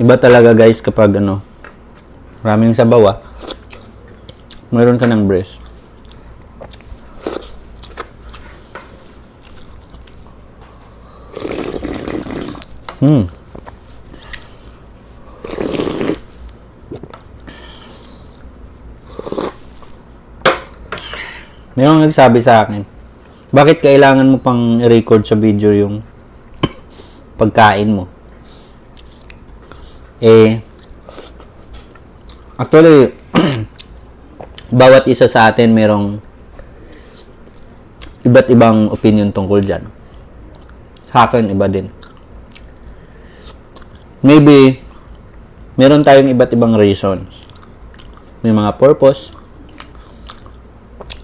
Iba talaga guys kapag ano, maraming sabaw mayroon ka ng breast. Mayroong nagsabi sa akin, bakit kailangan mo pang i-record sa video yung pagkain mo? Actually, bawat isa sa atin merong iba't ibang opinion tungkol dyan. Sa akin, iba din. Maybe, meron tayong iba't ibang reasons. May mga purpose.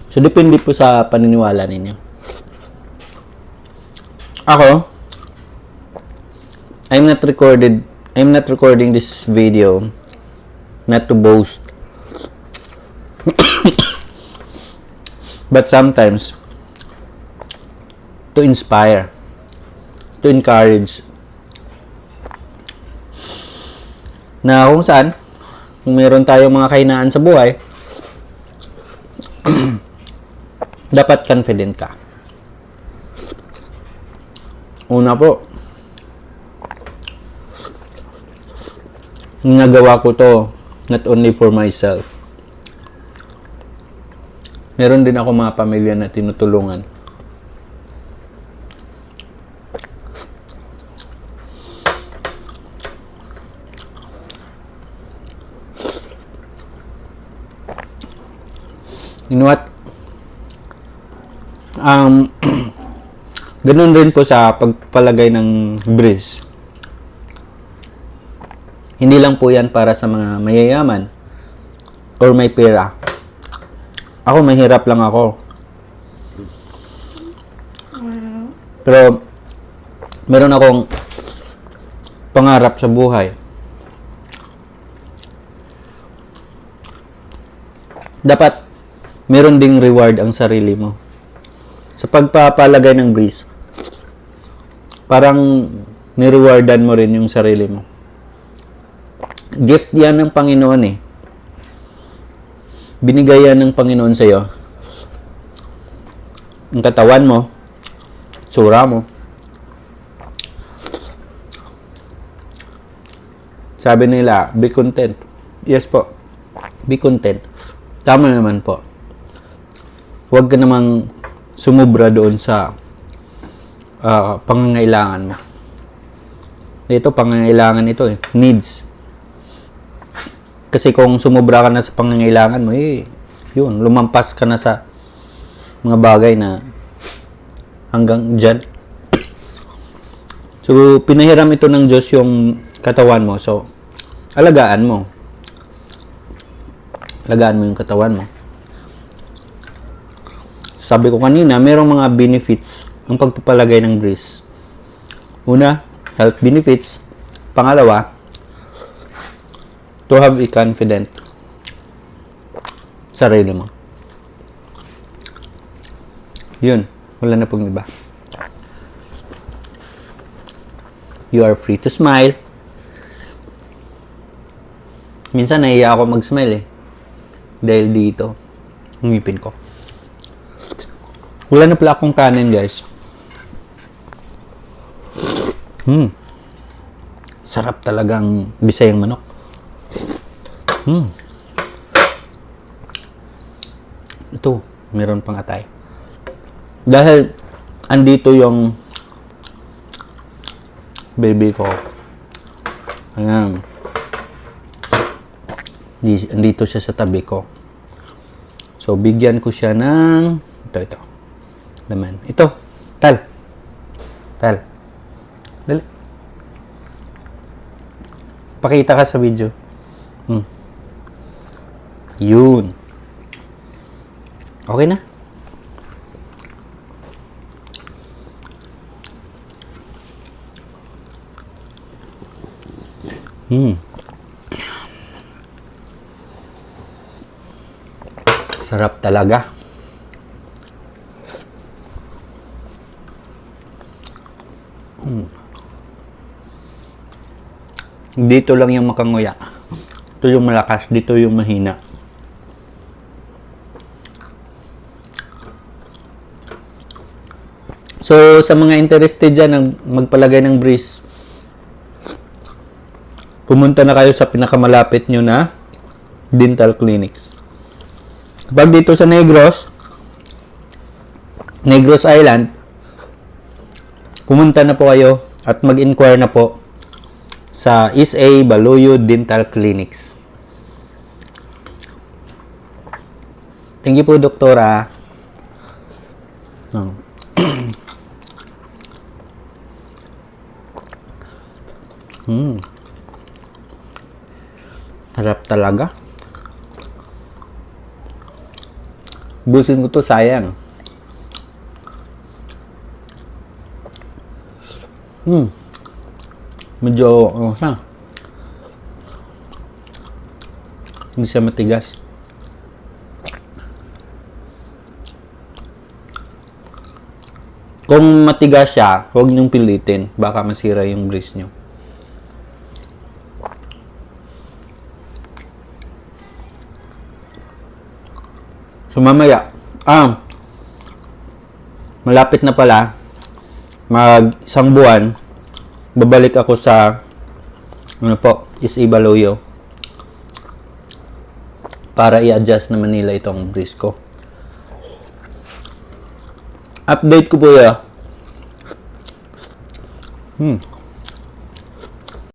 So, depende po sa paniniwala ninyo. Ako, I'm not recording this video not to boast. But sometimes, to inspire, to encourage. Na kung saan, kung meron tayong mga kahinaan sa buhay, dapat confident ka. Una po, nagawa ko to not only for myself. Meron din ako mga pamilya na tinutulungan. You know what? Ganun rin po sa pagpalagay ng breast. Hindi lang po yan para sa mga mayayaman or may pera. Ako, mahirap lang ako. Pero, meron akong pangarap sa buhay. Dapat, meron ding reward ang sarili mo. Sa pagpapalagay ng breast, parang nirewardan mo rin yung sarili mo. Gift yan ng Panginoon Binigay yan ng Panginoon sa'yo. Ang katawan mo, tsura mo. Sabi nila, be content. Yes po, be content. Tama naman po. Huwag ka namang sumubra doon sa pangangailangan mo. Ito, pangangailangan ito needs. Kasi kung sumubra ka na sa pangangailangan mo, yun, lumampas ka na sa mga bagay na hanggang dyan. So, pinahiram ito ng Diyos yung katawan mo. So, alagaan mo. Alagaan mo yung katawan mo. Sabi ko kanina, mayroong mga benefits ang pagpapalagay ng breast. Una, health benefits. Pangalawa, to have a confident sarili mo. Yun. Wala na pong iba. You are free to smile. Minsan nahiya ako mag-smile dahil dito. Ngipin ko. Wala na pala akong kanin, guys. Sarap talagang Bisayang manok. Ito, meron pang atay. Dahil andito yung baby ko. Ayan. Andito siya sa tabi ko. So, bigyan ko siya ng ito. Laman. Ito. Tal. Dali. Pakita ka sa video. Yun. Okay na? Sarap talaga. Dito lang yung makanguya. Ito yung malakas, dito yung mahina. So, sa mga interested dyan ng magpalagay ng breeze, pumunta na kayo sa pinakamalapit nyo na dental clinics. Pag dito sa Negros Island, pumunta na po kayo at mag-inquire na po sa SA Baluyo Dental Clinics. Thank you po, Doktora. Harap talaga. Busin ko to, sayang. Medyo, hindi siya matigas. Kung matigas siya, huwag niyong pilitin. Baka masira yung breeze niyo. So, mamaya, malapit na pala, isang buwan, babalik ako sa, SA Baluyo, para i-adjust naman nila itong breeze ko. Update ko po yan.